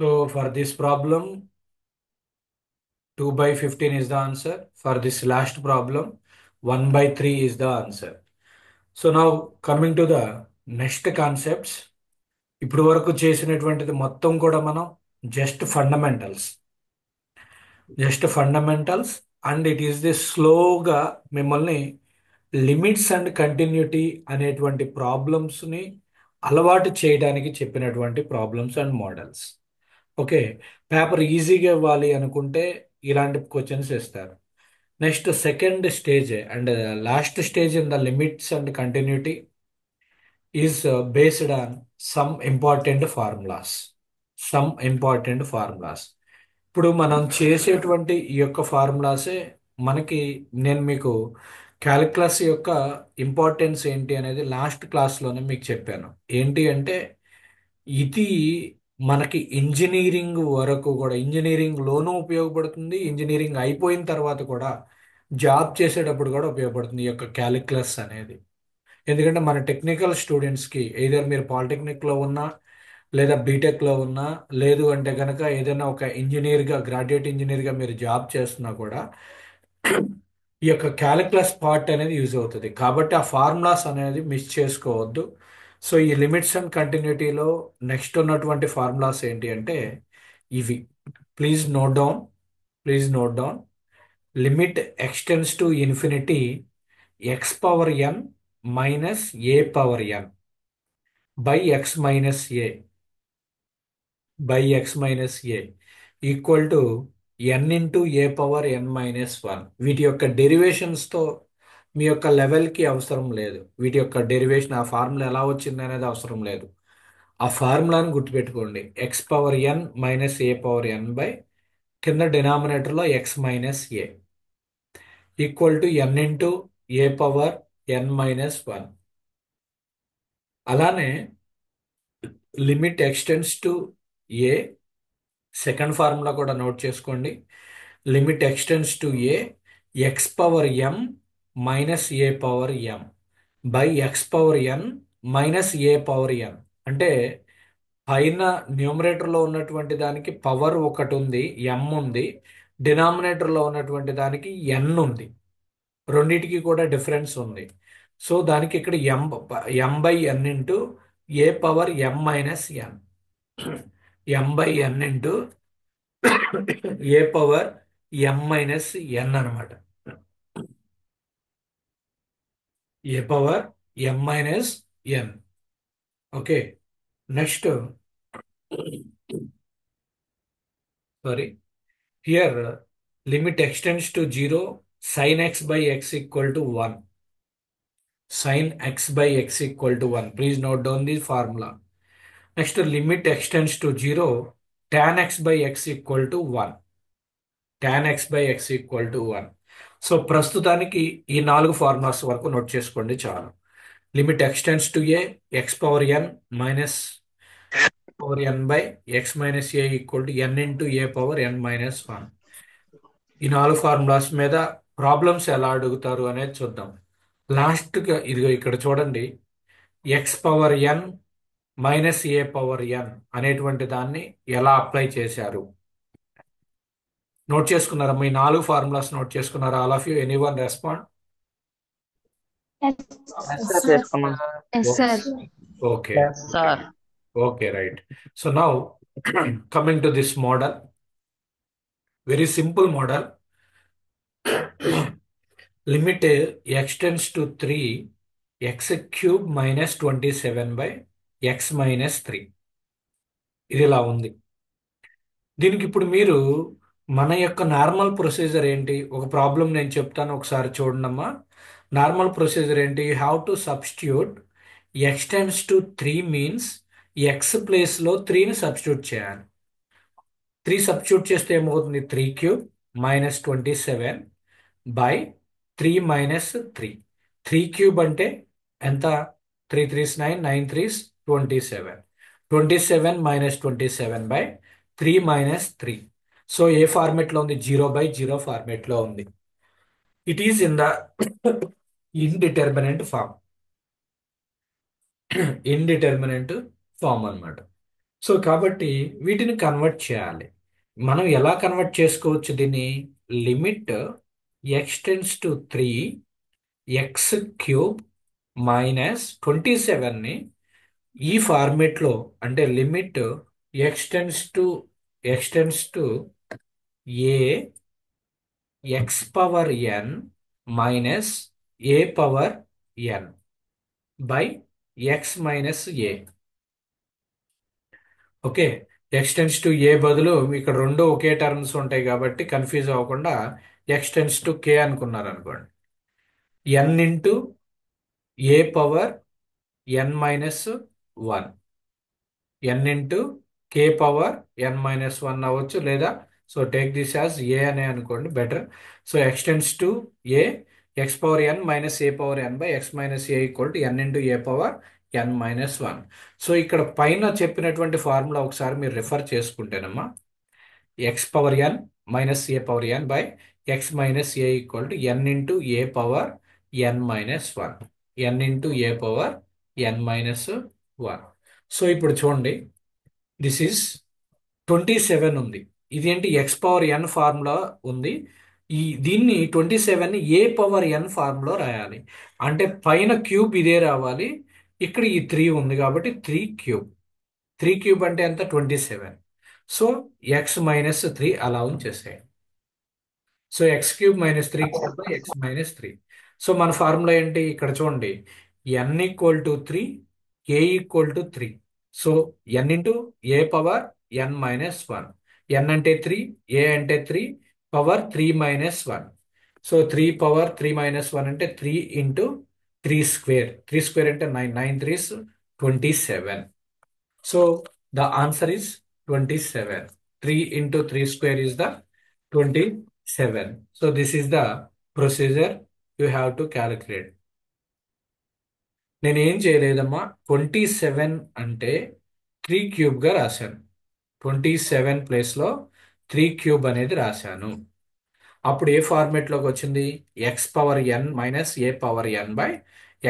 So for this problem, 2 by 15 is the answer. For this last problem, 1 by 3 is the answer. So now coming to the next concepts. ఇప్పుడు వరకు చేసినటువంటిది మొత్తం కూడా మనం just fundamentals and it is the స్లోగా మిమ్మల్ని limits and continuity అనేటువంటి ప్రాబ్లమ్స్ని అలవాటు చేయడానికి చెప్పినటువంటి problems and models. Okay, paper ఈజీగా ఇవ్వాలి అనుకుంటే ఇలాంటి క్వశ్చన్స్ ఇస్తారు. Next second stage and last stage in the limits and continuity is based on some important formulas. ఇప్పుడు మనం చేసేటువంటి ఈ యొక్క ఫార్ములాసే మనకి, నేను మీకు క్యాలిక్యులస్ యొక్క ఇంపార్టెన్స్ ఏంటి అనేది లాస్ట్ క్లాస్లోనే మీకు చెప్పాను. ఏంటి అంటే ఇది మనకి ఇంజనీరింగ్ వరకు కూడా, ఇంజనీరింగ్లోనూ ఉపయోగపడుతుంది, ఇంజనీరింగ్ అయిపోయిన తర్వాత కూడా జాబ్ చేసేటప్పుడు కూడా ఉపయోగపడుతుంది ఈ యొక్క క్యాలిక్యులస్ అనేది. ఎందుకంటే మన టెక్నికల్ స్టూడెంట్స్కి ఎయిదర్ మీరు పాలిటెక్నిక్లో ఉన్నా లేదా బీటెక్లో ఉన్నా, లేదు అంటే కనుక ఏదైనా ఒక ఇంజనీర్గా, గ్రాడ్యుయేట్ ఇంజనీర్గా మీరు జాబ్ చేస్తున్నా కూడా ఈ యొక్క క్యాలిక్యులస్ పార్ట్ అనేది యూజ్ అవుతుంది. కాబట్టి ఆ ఫార్ములాస్ అనేది మిస్ చేసుకోవద్దు. సో ఈ లిమిట్స్ అండ్ కంటిన్యూటీలో నెక్స్ట్ ఉన్నటువంటి ఫార్ములాస్ ఏంటి అంటే ఇవి. Please note down please note down. Limit ఎక్స్టెన్స్ to infinity x power n minus a power n by x minus a equal to n into a power n minus one. వీటి యొక్క డెరివేషన్స్తో మీ యొక్క లెవెల్కి అవసరం లేదు. వీటి యొక్క డెరివేషన్, ఆ ఫార్ములా ఎలా వచ్చింది అనేది అవసరం లేదు. ఆ ఫార్ములాని గుర్తుపెట్టుకోండి. X power n minus a power n by కింద డినామినేటర్లో x minus a equal to n into a power n minus one. అలానే limit ఎక్స్టెన్స్ to a, second formula కూడా నోట్ చేసుకోండి. Limit ఎక్స్టెన్స్ to a x power m minus a power m by x power n minus a power n. అంటే పైన న్యూమరేటర్లో ఉన్నటువంటి దానికి power ఒకటి ఉంది, ఎం ఉంది. డినామినేటర్లో ఉన్నటువంటి దానికి ఎన్ ఉంది. రెండిటికి కూడా డిఫరెన్స్ ఉంది. సో దానికి ఇక్కడ m by n into a power m minus n, m by n into a power m minus n అనమాట. A power m minus n. Okay, next sorry, here limit extends to zero sine x by x equal to one. Sine x by x equal to one. Please note down the formula. Next limit extends to zero tan x by x equal to one. So ప్రస్తుతానికి ఈ నాలుగు formulas వరకు note చేసుకోండి చాలు. Limit extends to a x power n minus power n by x minus a equal to n into a power n minus one. ఈ నాలుగు formulas మీద problems ఎలా అడుగుతారు అనేది చూద్దాం. లాస్ట్గా ఇదిగో ఇక్కడ చూడండి, X power n minus a power ఎన్ అనేటువంటి దాన్ని ఎలా అప్లై చేశారు నోట్ చేసుకున్నారా? మీ నాలుగు ఫార్ములాస్ నోట్ చేసుకున్నారా? All of you, any one respond? Yes, Yes, sir. sir. చేసుకున్నాం. Yes, sir. Okay. Yes, sir. Okay, right. So now coming to this model, very simple model. Limit x tends to 3 x cube minus 27 by x minus 3. ఇది ఇలా ఉంది. దీనికి ఇప్పుడు మీరు మన యొక్క normal procedure ఏంటి? ఒక ప్రాబ్లం నేను చెప్తాను, ఒకసారి చూడండమ్మా. నార్మల్ ప్రొసీజర్ ఏంటి? You have to substitute x tends to 3 means x ప్లేస్లో 3ని సబ్స్టిట్యూట్ చేయాలి. 3 సబ్స్టిట్యూట్ చేస్తే ఏమవుతుంది? 3 cube minus 27 by 3 minus 3. 3 cube అంటే ఎంత? 3 3s 9, 9 3s 27. 27 minus 27 by 3 minus 3. So ఏ ఫార్మేట్లో ఉంది? 0/0 ఫార్మేట్లో ఉంది. It is in the indeterminate form. Indeterminate form అనమాట. సో కాబట్టి వీటిని కన్వర్ట్ చేయాలి. మనం ఎలా కన్వర్ట్ చేసుకోవచ్చు దీన్ని? లిమిట్ x → 3 x³ -27ని ఈ ఫార్మేట్లో, అంటే limit x → a x⁻n -a⁻n by x - a. Okay. x → a బదులు ఇక్కడ రెండు ఒకే టర్మ్స్ ఉంటాయి కాబట్టి కన్ఫ్యూజ్ అవ్వకుండా x → k అనుకున్నారు అనుకోండి. n into a⁻n - 1, n into k⁻n - 1 అవ్వచ్చు, లేదా so take this as a అనే అనుకోండి better. So x → a x⁻n -a⁻n by x - a equal to n into a⁻n - 1. So ఇక్కడ పైన చెప్పినటువంటి ఫార్ములా ఒకసారి మీరు రిఫర్ చేసుకుంటేనమ్మా, x⁻n -a⁻n by x - a equal to n into a⁻n - 1, n into a⁻n - 1. So ఇప్పుడు చూడండి, this is 27 ఉంది. ఇది ఏంటి? x⁻n ఫార్ములా ఉంది. దీన్ని 27ని a⁻n ఫార్ములా రాయాలి. అంటే పైన క్యూబ్ ఇదే రావాలి. ఇక్కడ ఈ 3 ఉంది కాబట్టి 3³ 3³ అంటే ఎంత? 27. సో x - 3 అలా ఉంచేసేయండి. So x³ - 3³ x - 3. సో మన ఫార్ములా ఏంటి? ఇక్కడ చూడండి, n equal to 3, a equal to 3. So n into a⁻n - 1. n అంటే 3, a అంటే 3, పవర్ 3 - 1. సో 3 పవర్ 3 - 1 అంటే 3 ఇంటూ 3² 3² అంటే 9, 9 3s 27. So the answer is 27. 3 into 3 square is the 27. So this is the procedure you have to calculate. నేను ఏం చేయలేదమ్మా, 27 అంటే 3³ గా రాశాను. 27 ప్లేస్లో 3³ అనేది రాశాను. అప్పుడు ఏ ఫార్మేట్లోకి వచ్చింది? x⁻n - a⁻n by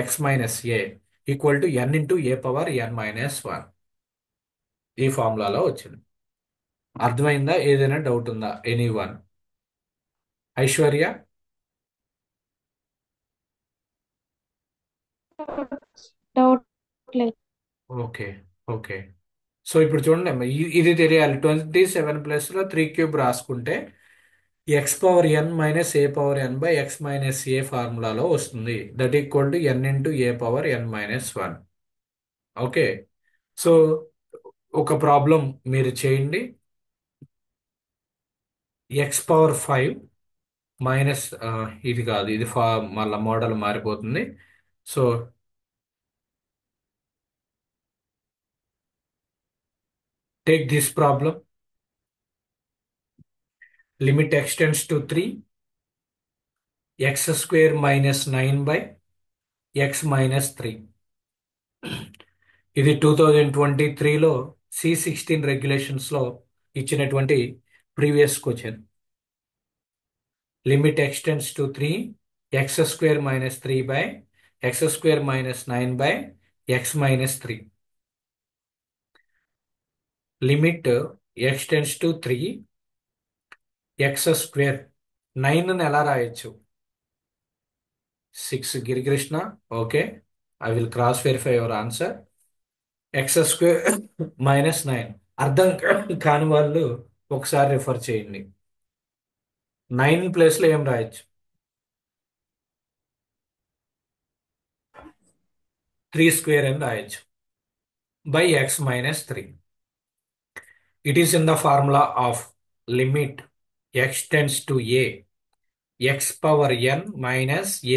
x - a equal to n into a⁻n - 1. ఈ ఫార్ములాలో వచ్చింది. అర్థమైందా? ఏదైనా డౌట్ ఉందా? Anyone? ఐశ్వర్య? డౌట్ లేదు. ఓకే. ఓకే. సో ఇప్పుడు చూడండి అమ్మా, ఇది తెలియాలి. 27 ప్లస్లో 3³ రాసుకుంటే x⁻n - a⁻n by x - a ఫార్ములాలో వస్తుంది. That equal to n into a⁻n - 1. Okay. So ఒక ప్రాబ్లం మీరు చేయండి. x⁻5 మైనస్, ఇది కాదు, ఇది మళ్ళా మోడల్ మారిపోతుంది. So take this problem. Limit x tends to 3, x square minus 9 by x minus 3. ఇది 2023లో C16 రెగ్యులేషన్స్లో ఇచ్చినటువంటి previous question. Limit x tends to 3, x square minus 3 by x square minus 9 by x minus 3. Limit x tends to 3, x square 9ని ఎలా రాయొచ్చు? 6 Girikrishna. Okay, I will cross verify your answer. x² -9 అర్థం కాని వాళ్ళు ఒకసారి refer చేయండి. 9 ప్లేస్లో ఏం రాయొచ్చు? 3² అని రాయొచ్చు by x - 3. It is in the formula of limit x tends to a x⁻n -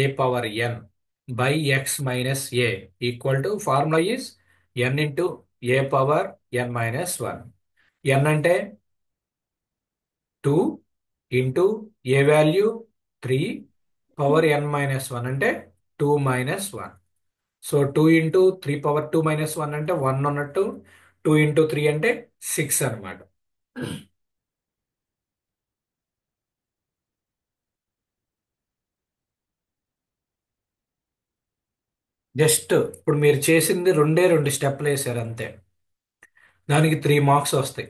a⁻n by x - a equal to formula is n into a⁻n - 1. n అంటే 2 into a value 3, power n - 1 అంటే 2 - 1. So 2 into 3 power 2 - 1 అంటే 1 ఉన్నట్టు. 2 into 3 అంటే 6 అన్నమాట. Just ఇప్పుడు మీరు చేసింది రెండే రెండు స్టెప్లు వేసారు అంతే. దానికి 3 మార్క్స్ వస్తాయి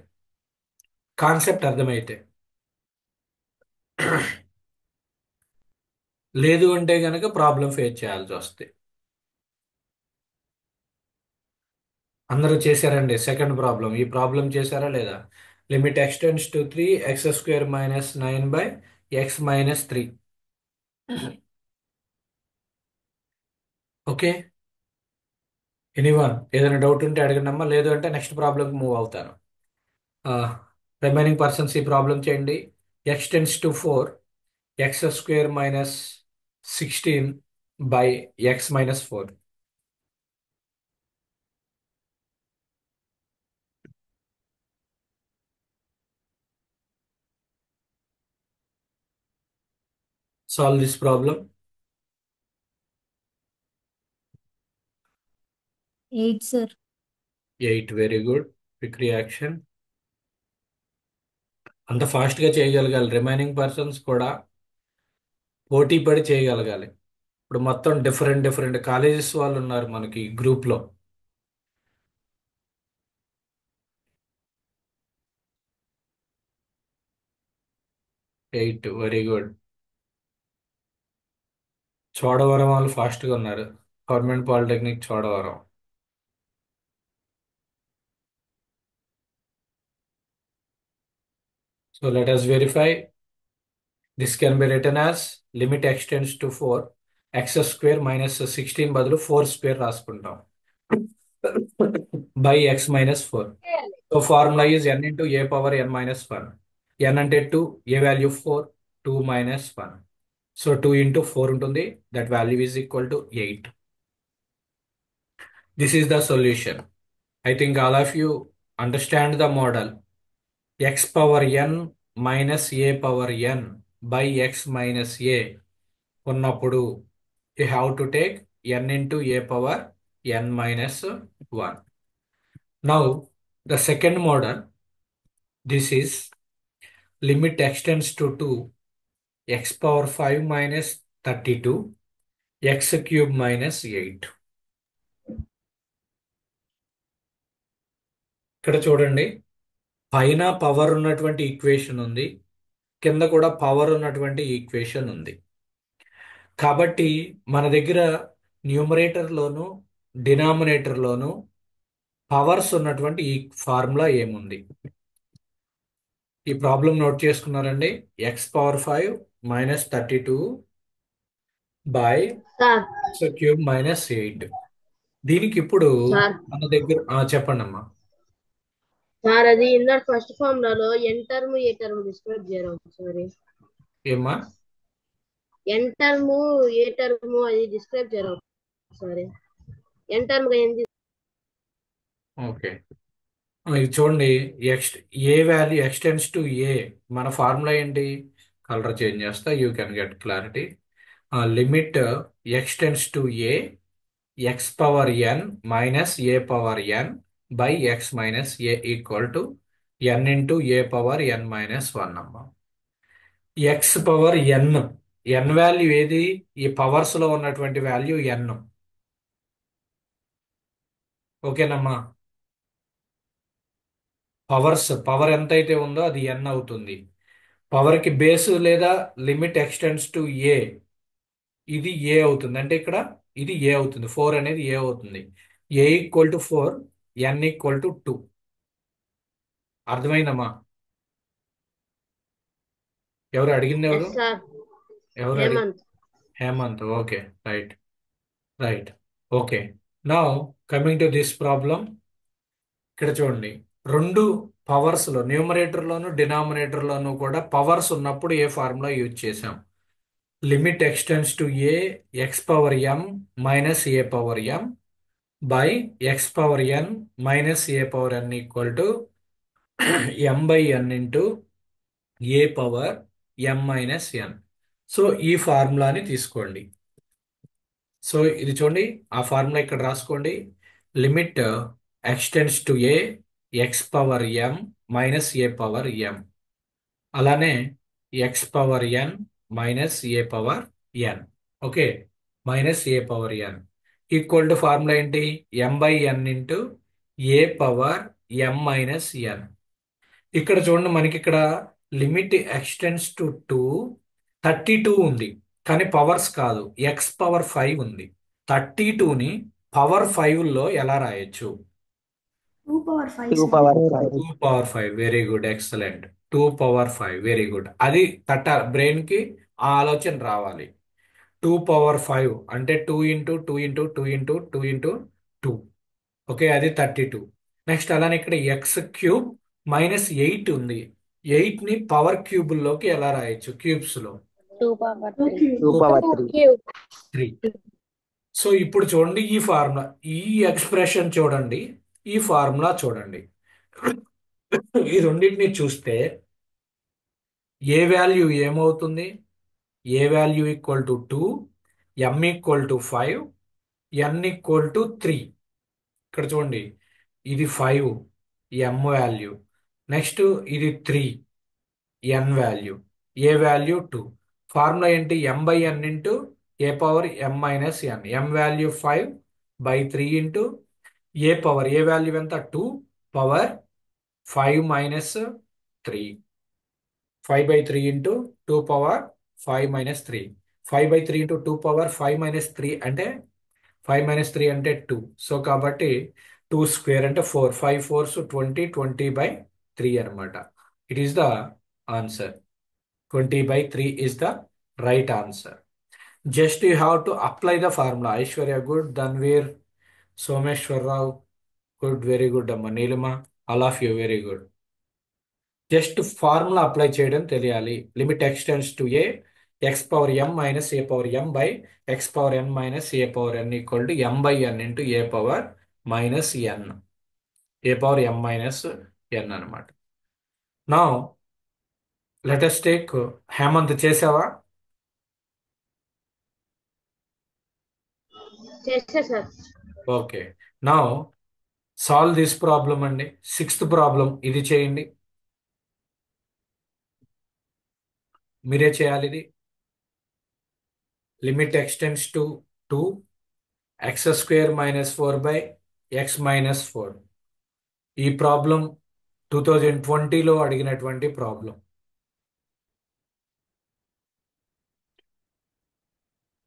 కాన్సెప్ట్ అర్థమైతే. లేదు అంటే కనుక ప్రాబ్లం ఫేస్ చేయాల్సి వస్తుంది. అందరూ చేశారండి సెకండ్ ప్రాబ్లం? ఈ ప్రాబ్లం చేశారా లేదా? Limit extends to 3 x² - 9/x - 3. Okay, anyone ఏదైనా డౌట్ ఉంటే అడగండమ్మా, లేదు అంటే నెక్స్ట్ ప్రాబ్లంకి మూవ్ అవుతాను. రిమైనింగ్ పర్సన్స్ ఈ ప్రాబ్లం చేయండి. x → 4 x² - 16/x - 4. Solve this problem. 8, sir. 8, very good. Quick reaction. అంత ఫాస్ట్గా చేయగలగాలి. రిమైనింగ్ పర్సన్స్ కూడా పోటీ పడి చేయగలగాలి. ఇప్పుడు మొత్తం డిఫరెంట్ డిఫరెంట్ కాలేజెస్ వాళ్ళు ఉన్నారు మనకి గ్రూప్లో. 8, వెరీ గుడ్. చోడవరం వాళ్ళు ఫాస్ట్గా ఉన్నారు. Government polytechnic Chodavaram. So let us verify. This can be written as limit extends to 4 x² - 16 బదులు 4² రాసుకుంటాం by x - 4. So formula is n into a power n - 1. n అంటే 2, ఏ వాల్యూ 4, 2 - 1. సో 2 ఇంటూ 4 ఉంటుంది. That value is equal to 8. This is the solution. I think all of you understand the model. x power n minus a power n by x minus a ఉన్నప్పుడు you have to take n into a power n - 1. Now the second model, this is limit extends to 2 x⁵ - 8. ఇక్కడ చూడండి, పైన power ఉన్నటువంటి equation ఉంది, కింద కూడా power ఉన్నటువంటి equation ఉంది. కాబట్టి మన దగ్గర న్యూమరేటర్లోను డినామినేటర్లోను పవర్స్ ఉన్నటువంటి ఈ ఫార్ములా ఏముంది? ఈ ప్రాబ్లం నోట్ చేసుకున్నారండి. x⁵ by sir x³ - 8. దీనికి ఇప్పుడు సార్ మన దగ్గర చెప్పండి అమ్మా. సార్ అది ఇందాక ఫస్ట్ ఫార్ములాలో n term a term describe చేయరు సారీ. ఏమ్మా? ఎన్ టర్మ్ ఏ టర్మ్ అది డిస్క్రైబ్ చేయరు సారీ. ఎన్ టర్మ్ గా ఏంది? ఓకే, ఇది చూడండి. X a value x tends to a, మన ఫార్ములా ఏంటి? కలర్ చేంజ్ చేస్తా, you can get clarity. Limit extends to a x⁴n minus a⁴n by x minus a equal to n into a⁴n - 1 అమ్మా. x⁴n, n value ఏది? ఈ powers లో ఉన్నటువంటి value n. ఓకేనమ్మా? Power ఎంత అయితే ఉందో అది n అవుతుంది. పవర్ కి బేస్ లేదా లిమిట్ ఎక్స్టెండ్స్ టు ఏ, ఇది ఏ అవుతుంది. అంటే ఇక్కడ ఇది ఏ అవుతుంది. 4 అనేది ఏ అవుతుంది. A equal to 4, n equal to 2. అర్థమైందమ్మా? ఎవరు అడిగింది? ఎవరు ఎస్ సార్. ఎవరు అడిగి Hemanth. Hemanth. Okay, right right. Okay, now coming to this problem. ఇక్కడ చూడండి, రెండు పవర్స్ లో న్యూమరేటర్లోను డినామినేటర్లోను కూడా పవర్స్ ఉన్నప్పుడు ఏ ఫార్ములా యూజ్ చేసాం? Limit extends to a x⁴m minus a⁴m by x⁴n minus a⁴n equal to m by n into a⁴m - n. So ఈ ఫార్ములాని తీసుకోండి. సో ఇది చూడండి, ఆ ఫార్ములా ఇక్కడ రాసుకోండి. Limit extends to a x⁴m minus a⁴m, అలానే x⁴n minus a⁴n. Okay, minus a⁴n equal to formula ఏంటి? m by n into a⁴m m minus n. ఇక్కడ చూడండి, మనకి ఇక్కడ లిమిట్ ఎక్స్టెండ్స్ టు 32 ఉంది, కానీ పవర్స్ కాదు, ఎక్స్ పవర్ 5 ఉంది. 32ని పవర్ 5 లో ఎలా రాయొచ్చు? 2 power 5, 2 sir. power 5. 2 power 5, very good, excellent. 2 power 5, very good. అది బ్రెయిన్ కి ఆ ఆలోచన రావాలి. 2 పవర్ 5 అంటే 2 into 2 into 2 into 2 into 2. Okay, అది 32. నెక్స్ట్ అలానే ఇక్కడ ఎక్స్ క్యూబ్ -8 ఉంది. 8ని పవర్ క్యూబుల్లోకి ఎలా రాయొచ్చు? క్యూబ్స్ లో 2 power 2 3. 2 cube. power 2 3. cube. 3. So ఇప్పుడు చూడండి, ఈ ఫార్ములా, ఈ ఎక్స్ప్రెషన్ చూడండి, ఈ ఫార్ములా చూడండి. ఈ రెండింటిని చూస్తే ఏ వాల్యూ ఏమవుతుంది? A value equal to 2, m equal to 5, n equal to 3. ఇక్కడ చూడండి, ఇది 5 ఎం వాల్యూ, నెక్స్ట్ ఇది 3 n value, a value 2. Formula ఏంటి? M by n into a power m minus n. M value 5/3 into a value ఎంత? 2 power 5 minus 3. 5/3 into 2 power 5 minus 3. 5/3 into 2 power 5 minus 3 అంటే 5 minus 3 అంటే 2. So కాబట్టి 2 square అంటే 4. 5 4s 20, 20/3 అనమాట. It is the answer. 20/3 is the right answer. Just you have to apply the formula. Aishwarya, good. Dhanveer, Someshwar Rao, good. Very good. Amma Neelima, all of you, very good. Just formula apply చేయడం తెలియాలి. Limit extends to x power m minus a power m by x power n minus a power n equal to m by n into a power minus n. A power m minus n అనమాట. నా latest take Hemanth, చేసావా? చేసే sir. Okay, నా solve this problem అండి. 6th problem ఇది చేయండి, మీరే చేయాలి ఇది. Limit extends to 2, x square minus 4/x-4. ఈ ప్రాబ్లం 2020లో అడిగినటువంటి problem.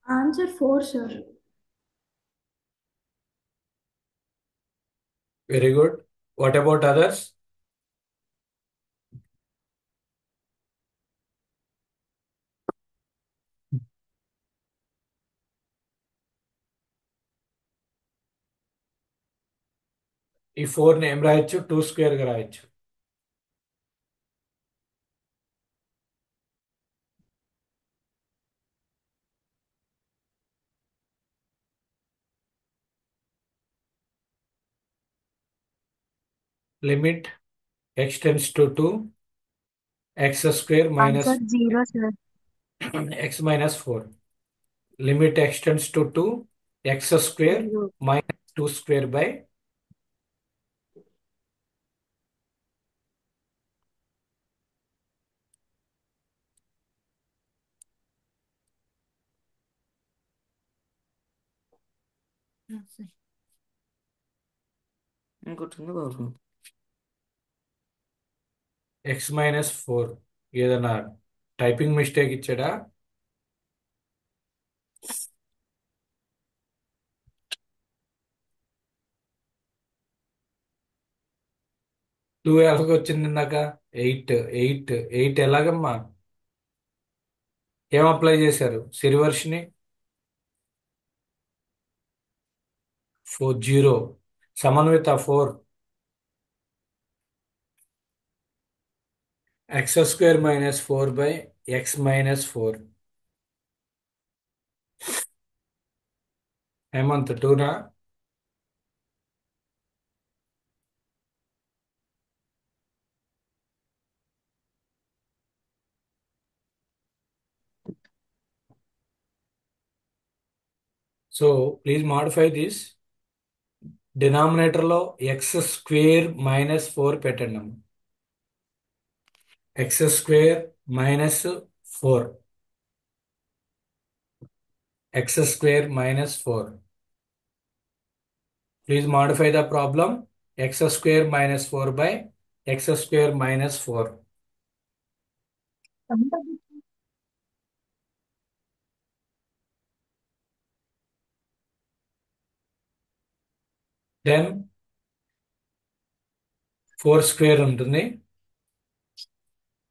Answer 4, sir. Very good. What about others? ఈ 4ని ఏం రాయొచ్చు? 2 స్క్వేర్గా రాయొచ్చు. Limit extends to 2, x square minus Answer 0, sir. X minus 4. Limit extends to 2, x square 0. Minus 2 square by ఇంకొచ్చింది బాబు. X minus 4. ఏదైనా టైపింగ్ మిస్టేక్ ఇచ్చాడా? టూ ఎలాగ వచ్చింది ఇందాక? 8 8 8 ఎలాగమ్మా? ఏం అప్లై చేశారు? Sirivarshini 40, Samanvitha 4, x square minus 4/x-4. Hemanth 2నా? So please modify this. డినామినేటర్లో ఎక్స్ స్క్వేర్ మైనస్ 4 పెట్టండి అమ్మ. X square minus 4, x square minus 4. Please modify the problem. x square minus 4 by x square minus 4. Then 4 square ఉంటుంది.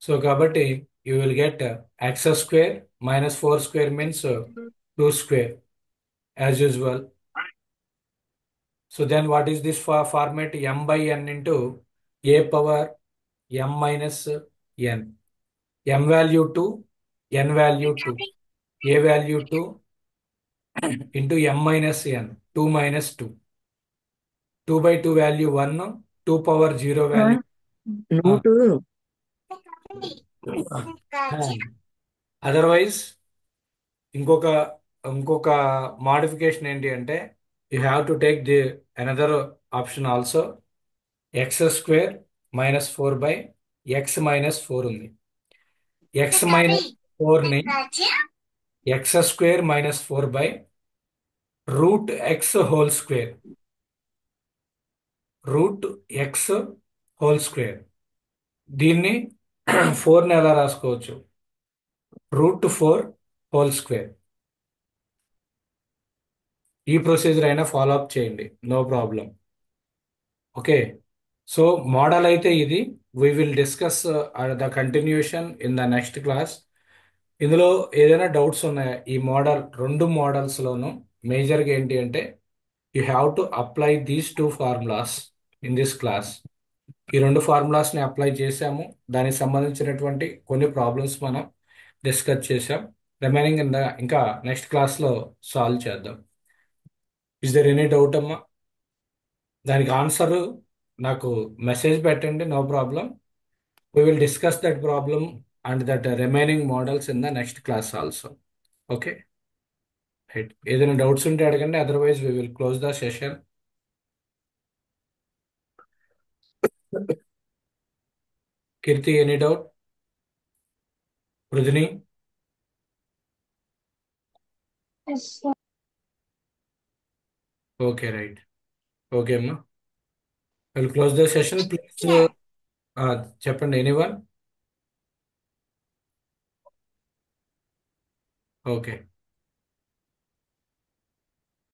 So కాబట్టి you will get x square minus 4 square means 2 square as usual. So then what is this format? M by n into a power m minus n. M value 2, n value 2, a value 2 into m minus n, 2 minus 2. 2 by 2 value 1, 2 power 0 value. Note otherwise ఇంకొక ఇంకొక modification ఏంటి అంటే you have to take the another option also. X square minus 4 by x minus 4 ఉంది. X minus 4ని x square minus 4 by root x whole square, root x whole square. దీన్ని 4ని ఎలా రాసుకోవచ్చు? Root 4 whole square. ఈ procedure అయినా follow up చేయండి, no problem. Okay, so model అయితే ఇది. We will discuss the continuation in the next class. ఇందులో ఏదైనా డౌట్స్ ఉన్నాయా? ఈ మోడల్, రెండు మోడల్స్లోనూ మేజర్గా ఏంటి అంటే you have to apply these two formulas in this class. ఈ రెండు ఫార్ములాస్ని అప్లై చేసాము, దానికి సంబంధించినటువంటి కొన్ని ప్రాబ్లమ్స్ మనం డిస్కస్ చేసాం. రిమైనింగ్ ఇంకా నెక్స్ట్ క్లాస్లో సాల్వ్ చేద్దాం. ఇస్ దర్ ఎనీ డౌట్ అమ్మా? దానికి ఆన్సర్ నాకు మెసేజ్ పెట్టండి, no problem. We will discuss that problem and that remaining models in the next class also. Okay right, ఏదైనా డౌట్స్ ఉంటే అడగండి, otherwise we will close the session. Keerthi, any doubt? పృథిని? Okay right, okay అమ్మా, will close the session. Please చెప్పండి, anyone? Okay.